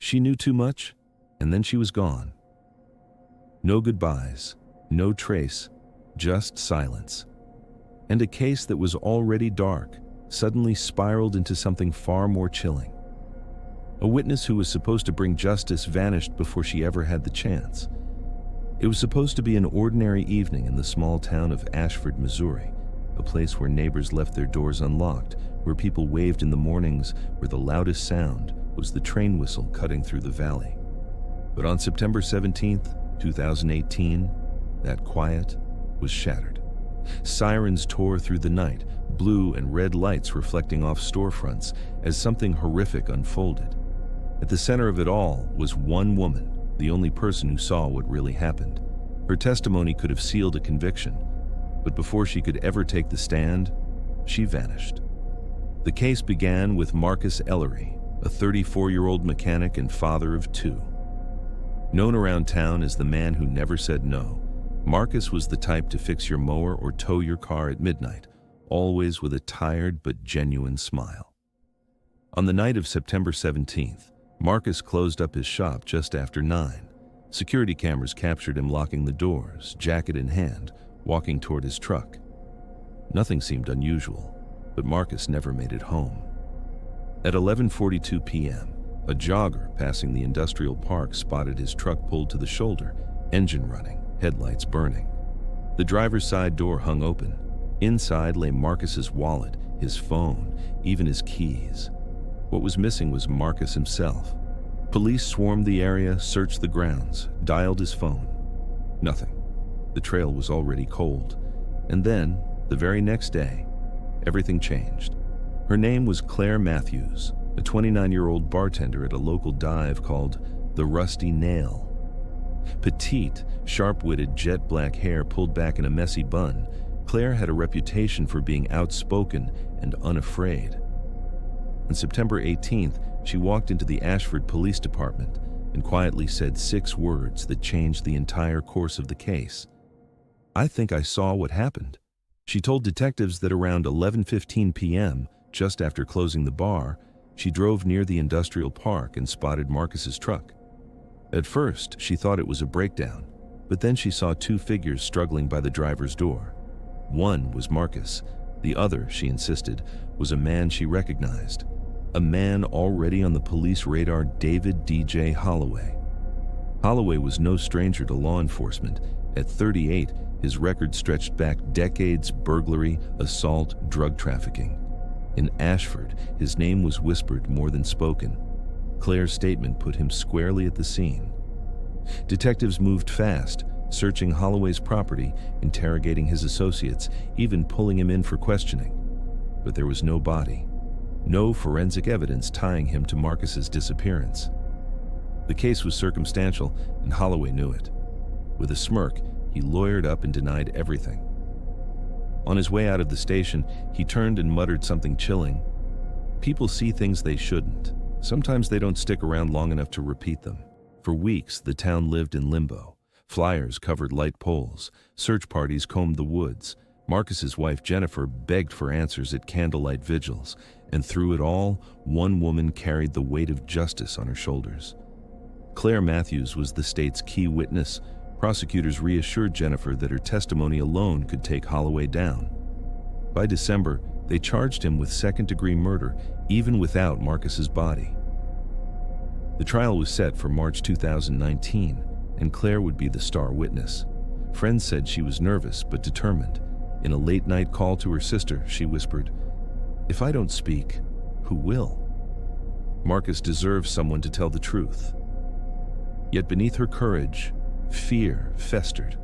She knew too much, and then she was gone. No goodbyes, no trace, just silence. And a case that was already dark suddenly spiraled into something far more chilling. A witness who was supposed to bring justice vanished before she ever had the chance. It was supposed to be an ordinary evening in the small town of Ashford, Missouri, a place where neighbors left their doors unlocked, where people waved in the mornings, where the loudest sound was the train whistle cutting through the valley. But on September 17th, 2018, that quiet was shattered. Sirens tore through the night, blue and red lights reflecting off storefronts as something horrific unfolded. At the center of it all was one woman, the only person who saw what really happened. Her testimony could have sealed a conviction, but before she could ever take the stand, she vanished. The case began with Marcus Ellery, a 34-year-old mechanic and father of two. Known around town as the man who never said no, Marcus was the type to fix your mower or tow your car at midnight, always with a tired but genuine smile. On the night of September 17th, Marcus closed up his shop just after 9. Security cameras captured him locking the doors, jacket in hand, walking toward his truck. Nothing seemed unusual, but Marcus never made it home. At 11:42 p.m., a jogger passing the industrial park spotted his truck pulled to the shoulder, engine running, headlights burning. The driver's side door hung open. Inside lay Marcus's wallet, his phone, even his keys. What was missing was Marcus himself. Police swarmed the area, searched the grounds, dialed his phone. Nothing. The trail was already cold. And then, the very next day, everything changed. Her name was Claire Matthews, a 29-year-old bartender at a local dive called the Rusty Nail. Petite, sharp-witted, jet-black hair pulled back in a messy bun, Claire had a reputation for being outspoken and unafraid. On September 18th, she walked into the Ashford Police Department and quietly said 6 words that changed the entire course of the case. "I think I saw what happened." She told detectives that around 11:15 p.m., just after closing the bar, she drove near the industrial park and spotted Marcus's truck. At first, she thought it was a breakdown, but then she saw 2 figures struggling by the driver's door. One was Marcus. The other, she insisted, was a man she recognized. A man already on the police radar, David D.J. Holloway. Holloway was no stranger to law enforcement. At 38, his record stretched back decades: burglary, assault, drug trafficking. In Ashford, his name was whispered more than spoken. Claire's statement put him squarely at the scene. Detectives moved fast, searching Holloway's property, interrogating his associates, even pulling him in for questioning. But there was no body, no forensic evidence tying him to Marcus's disappearance. The case was circumstantial, and Holloway knew it. With a smirk, he lawyered up and denied everything. On his way out of the station, he turned and muttered something chilling. "People see things they shouldn't. Sometimes they don't stick around long enough to repeat them." For weeks, the town lived in limbo. Flyers covered light poles. Search parties combed the woods. Marcus's wife, Jennifer, begged for answers at candlelight vigils. And through it all, one woman carried the weight of justice on her shoulders. Claire Matthews was the state's key witness. Prosecutors reassured Jennifer that her testimony alone could take Holloway down. By December, they charged him with second-degree murder, even without Marcus's body. The trial was set for March 2019, and Claire would be the star witness. Friends said she was nervous but determined. In a late-night call to her sister, she whispered, "If I don't speak, who will?" Marcus deserves someone to tell the truth. Yet beneath her courage, fear festered.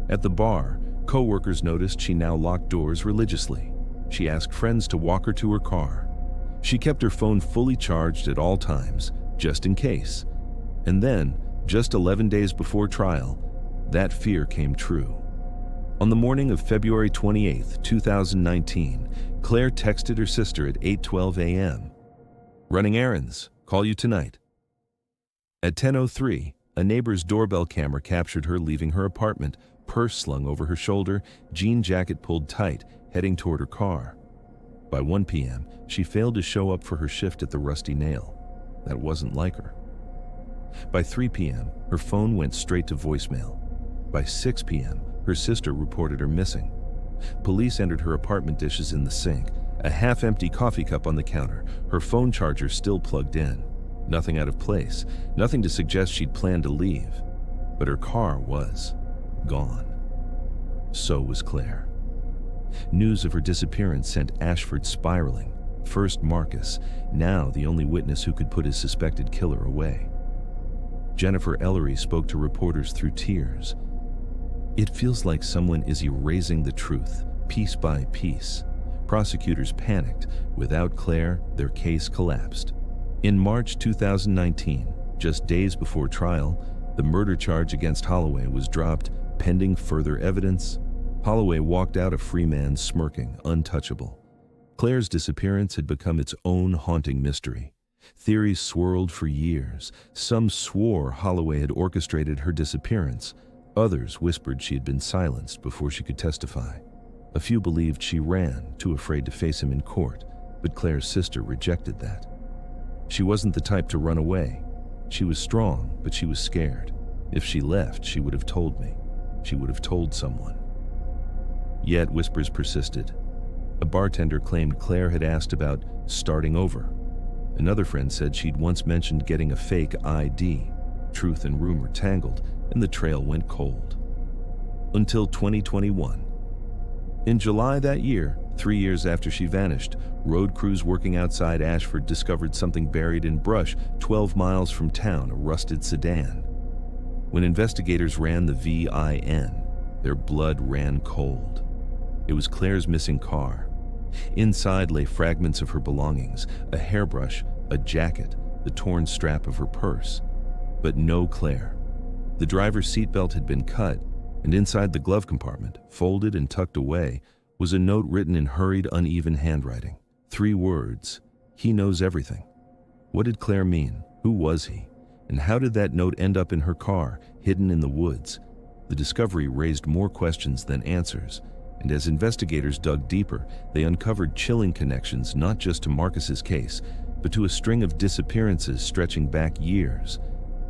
At the bar, co-workers noticed she now locked doors religiously. She asked friends to walk her to her car. She kept her phone fully charged at all times, just in case. And then, just 11 days before trial, that fear came true. On the morning of February 28, 2019, Claire texted her sister at 8:12 a.m. "Running errands. Call you tonight." At 10:03, a neighbor's doorbell camera captured her leaving her apartment, purse slung over her shoulder, jean jacket pulled tight, heading toward her car. By 1 p.m., she failed to show up for her shift at the Rusty Nail. That wasn't like her. By 3 p.m., her phone went straight to voicemail. By 6 p.m., her sister reported her missing. Police entered her apartment dishes in the sink, a half-empty coffee cup on the counter, her phone charger still plugged in. Nothing out of place, nothing to suggest she'd planned to leave. But her car was gone. So was Claire. News of her disappearance sent Ashford spiraling. First Marcus, now the only witness who could put his suspected killer away. Jennifer Ellery spoke to reporters through tears. It feels like someone is erasing the truth, piece by piece. Prosecutors panicked. Without Claire, their case collapsed. In March 2019, just days before trial, the murder charge against Holloway was dropped, pending further evidence. Holloway walked out a free man, smirking, untouchable. Claire's disappearance had become its own haunting mystery. Theories swirled for years. Some swore Holloway had orchestrated her disappearance. Others whispered she had been silenced before she could testify. A few believed she ran, too afraid to face him in court, but Claire's sister rejected that. She wasn't the type to run away. She was strong, but she was scared. If she left, she would have told me. She would have told someone. Yet whispers persisted. A bartender claimed Claire had asked about starting over. Another friend said she'd once mentioned getting a fake ID. Truth and rumor tangled, and the trail went cold. Until 2021. In July that year, 3 years after she vanished, road crews working outside Ashford discovered something buried in brush 12 miles from town, a rusted sedan. When investigators ran the VIN, their blood ran cold. It was Claire's missing car. Inside lay fragments of her belongings, a hairbrush, a jacket, the torn strap of her purse. But no Claire. The driver's seatbelt had been cut, and inside the glove compartment, folded and tucked away, was a note written in hurried, uneven handwriting. 3 words: "He knows everything." What did Claire mean? Who was he? And how did that note end up in her car, hidden in the woods? The discovery raised more questions than answers, and as investigators dug deeper, they uncovered chilling connections not just to Marcus's case, but to a string of disappearances stretching back years.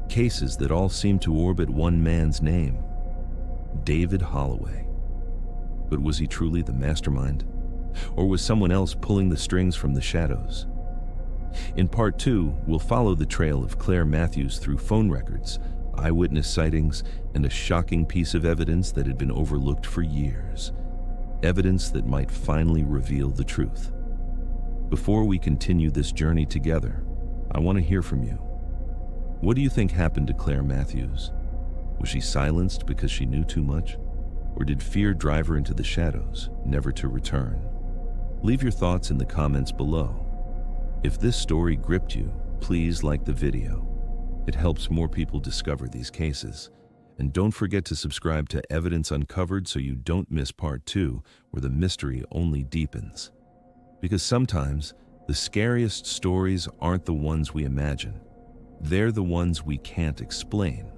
Cases that all seemed to orbit one man's name: David Holloway. But was he truly the mastermind? Or was someone else pulling the strings from the shadows? In Part 2, we'll follow the trail of Claire Matthews through phone records, eyewitness sightings, and a shocking piece of evidence that had been overlooked for years. Evidence that might finally reveal the truth. Before we continue this journey together, I want to hear from you. What do you think happened to Claire Matthews? Was she silenced because she knew too much? Or did fear drive her into the shadows, never to return? Leave your thoughts in the comments below. If this story gripped you, please like the video. It helps more people discover these cases. And don't forget to subscribe to Evidence Uncovered so you don't miss Part 2, where the mystery only deepens. Because sometimes, the scariest stories aren't the ones we imagine. They're the ones we can't explain.